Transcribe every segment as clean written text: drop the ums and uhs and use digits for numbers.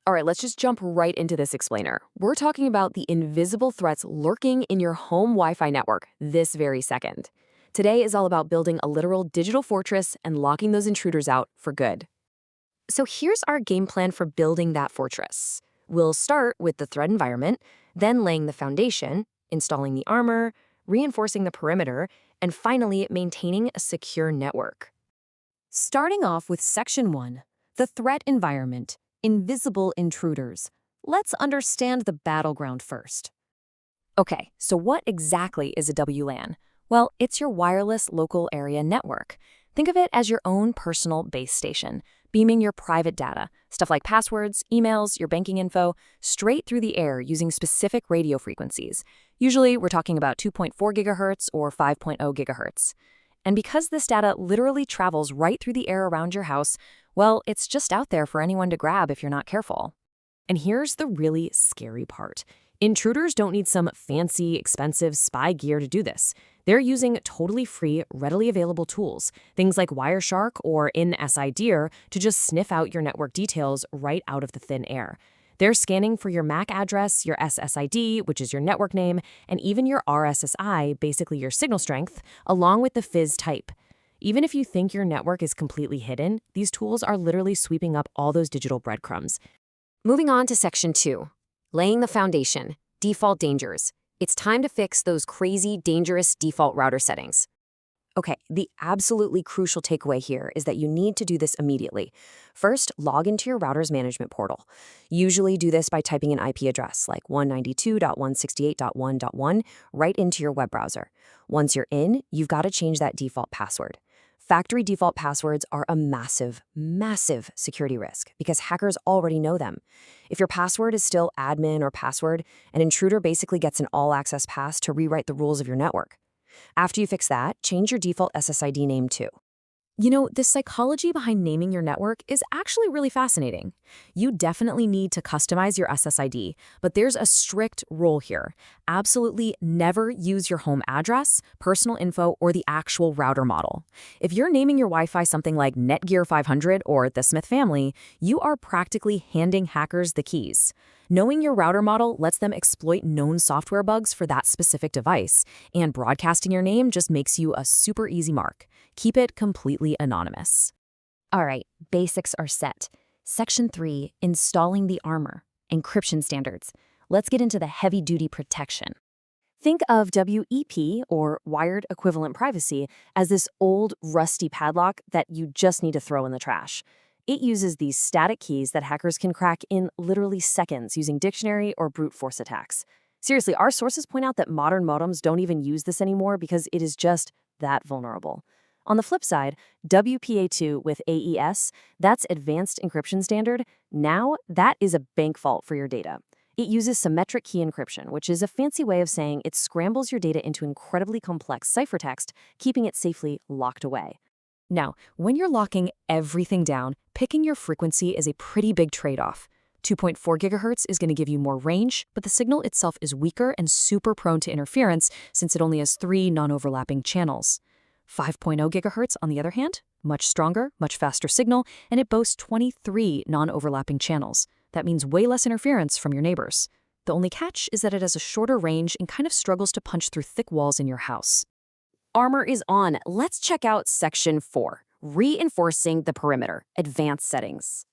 All right, let's just jump right into this explainer. We're talking about the invisible threats lurking in your home Wi-Fi network this very second. Today is all about building a literal digital fortress and locking those intruders out for good. So here's our game plan for building that fortress. We'll start with the threat environment, then laying the foundation, installing the armor, reinforcing the perimeter, and finally maintaining a secure network. Starting off with Section 1, the threat environment, invisible intruders. Let's understand the battleground first. Okay, so what exactly is a WLAN? Well, it's your wireless local area network. Think of it as your own personal base station, beaming your private data, stuff like passwords, emails, your banking info, straight through the air using specific radio frequencies. Usually, we're talking about 2.4 gigahertz or 5.0 gigahertz. And because this data literally travels right through the air around your house, well, it's just out there for anyone to grab if you're not careful. And here's the really scary part. Intruders don't need some fancy, expensive spy gear to do this. They're using totally free, readily available tools, things like Wireshark or InSIDear, to just sniff out your network details right out of the thin air. They're scanning for your MAC address, your SSID, which is your network name, and even your RSSI, basically your signal strength, along with the fizz type. Even if you think your network is completely hidden, these tools are literally sweeping up all those digital breadcrumbs. Moving on to Section 2, laying the foundation, default dangers. It's time to fix those crazy, dangerous default router settings. Okay, the absolutely crucial takeaway here is that you need to do this immediately. First, log into your router's management portal. Usually do this by typing an IP address like 192.168.1.1 right into your web browser. Once you're in, you've got to change that default password. Factory default passwords are a massive, massive security risk because hackers already know them. If your password is still admin or password, an intruder basically gets an all-access pass to rewrite the rules of your network. After you fix that, change your default SSID name too. You know, the psychology behind naming your network is actually really fascinating. You definitely need to customize your SSID, but there's a strict rule here. Absolutely never use your home address, personal info, or the actual router model. If you're naming your Wi-Fi something like Netgear 500 or the Smith family, you are practically handing hackers the keys. Knowing your router model lets them exploit known software bugs for that specific device, and broadcasting your name just makes you a super easy mark. Keep it completely anonymous. All right, basics are set. Section 3, installing the armor, encryption standards. Let's get into the heavy-duty protection. Think of WEP, or Wired Equivalent Privacy, as this old, rusty padlock that you just need to throw in the trash. It uses these static keys that hackers can crack in literally seconds using dictionary or brute force attacks. Seriously, our sources point out that modern modems don't even use this anymore because it is just that vulnerable. On the flip side, WPA2 with AES, that's Advanced Encryption Standard, now that is a bank vault for your data. It uses symmetric key encryption, which is a fancy way of saying it scrambles your data into incredibly complex ciphertext, keeping it safely locked away. Now, when you're locking everything down, picking your frequency is a pretty big trade-off. 2.4 gigahertz is going to give you more range, but the signal itself is weaker and super prone to interference since it only has 3 non-overlapping channels. 5.0 gigahertz, on the other hand, much stronger, much faster signal, and it boasts 23 non-overlapping channels. That means way less interference from your neighbors. The only catch is that it has a shorter range and kind of struggles to punch through thick walls in your house. Armor is on. Let's check out Section 4, reinforcing the perimeter, advanced settings.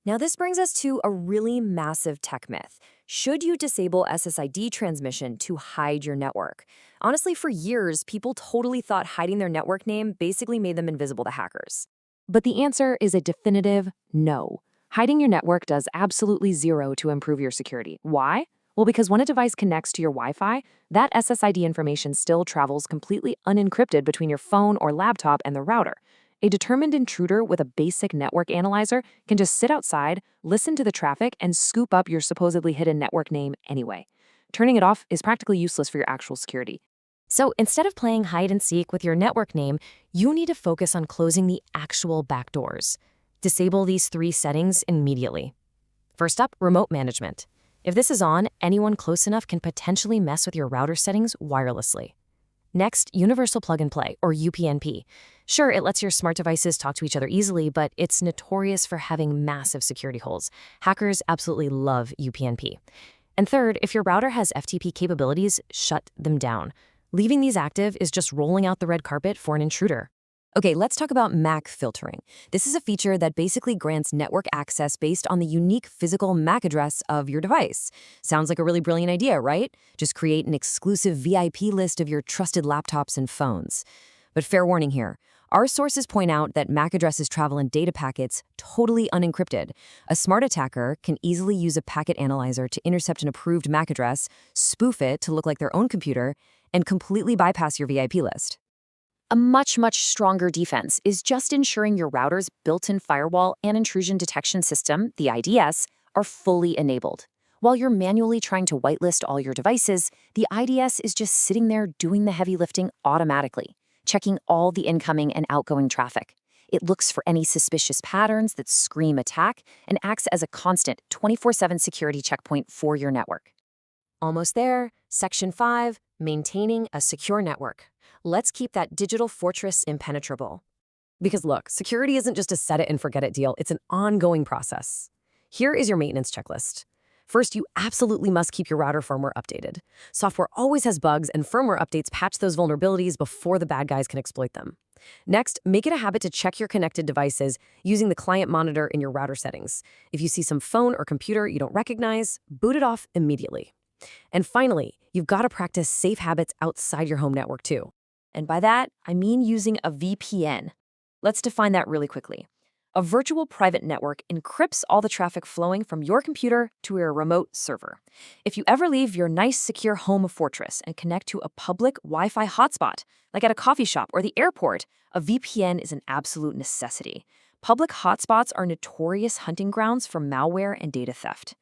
Now this brings us to a really massive tech myth. Should you disable SSID transmission to hide your network? Honestly, for years, people totally thought hiding their network name basically made them invisible to hackers. But the answer is a definitive no. Hiding your network does absolutely zero to improve your security. Why? Well, because when a device connects to your Wi-Fi, that SSID information still travels completely unencrypted between your phone or laptop and the router. A determined intruder with a basic network analyzer can just sit outside, listen to the traffic, and scoop up your supposedly hidden network name anyway. Turning it off is practically useless for your actual security. So instead of playing hide and seek with your network name, you need to focus on closing the actual backdoors. Disable these 3 settings immediately. First up, remote management. If this is on, anyone close enough can potentially mess with your router settings wirelessly. Next, Universal Plug and Play, or UPnP. Sure, it lets your smart devices talk to each other easily, but it's notorious for having massive security holes. Hackers absolutely love UPnP. And third, if your router has FTP capabilities, shut them down. Leaving these active is just rolling out the red carpet for an intruder. Okay, let's talk about MAC filtering. This is a feature that basically grants network access based on the unique physical MAC address of your device. Sounds like a really brilliant idea, right? Just create an exclusive VIP list of your trusted laptops and phones. But fair warning here. Our sources point out that MAC addresses travel in data packets totally unencrypted. A smart attacker can easily use a packet analyzer to intercept an approved MAC address, spoof it to look like their own computer, and completely bypass your VIP list. A much, much stronger defense is just ensuring your router's built-in firewall and intrusion detection system, the IDS, are fully enabled. While you're manually trying to whitelist all your devices, the IDS is just sitting there doing the heavy lifting automatically, checking all the incoming and outgoing traffic. It looks for any suspicious patterns that scream attack and acts as a constant 24/7 security checkpoint for your network. Almost there. Section 5, maintaining a secure network. Let's keep that digital fortress impenetrable. Because look, security isn't just a set it and forget it deal, it's an ongoing process. Here is your maintenance checklist. First, you absolutely must keep your router firmware updated. Software always has bugs, and firmware updates patch those vulnerabilities before the bad guys can exploit them. Next, make it a habit to check your connected devices using the client monitor in your router settings. If you see some phone or computer you don't recognize, boot it off immediately. And finally, you've got to practice safe habits outside your home network too. And by that, I mean using a VPN. Let's define that really quickly. A virtual private network encrypts all the traffic flowing from your computer to your remote server. If you ever leave your nice, secure home fortress and connect to a public Wi-Fi hotspot, like at a coffee shop or the airport, a VPN is an absolute necessity. Public hotspots are notorious hunting grounds for malware and data theft.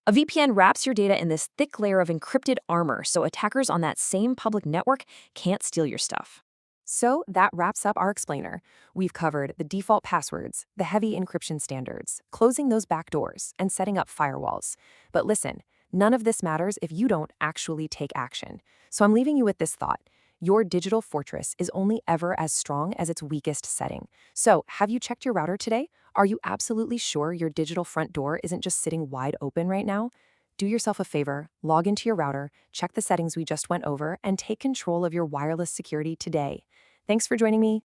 A VPN wraps your data in this thick layer of encrypted armor, so attackers on that same public network can't steal your stuff. So that wraps up our explainer. We've covered the default passwords, the heavy encryption standards, closing those back doors, and setting up firewalls. But listen, none of this matters if you don't actually take action. So I'm leaving you with this thought. Your digital fortress is only ever as strong as its weakest setting. So have you checked your router today? Are you absolutely sure your digital front door isn't just sitting wide open right now? Do yourself a favor, log into your router, check the settings we just went over, and take control of your wireless security today. Thanks for joining me.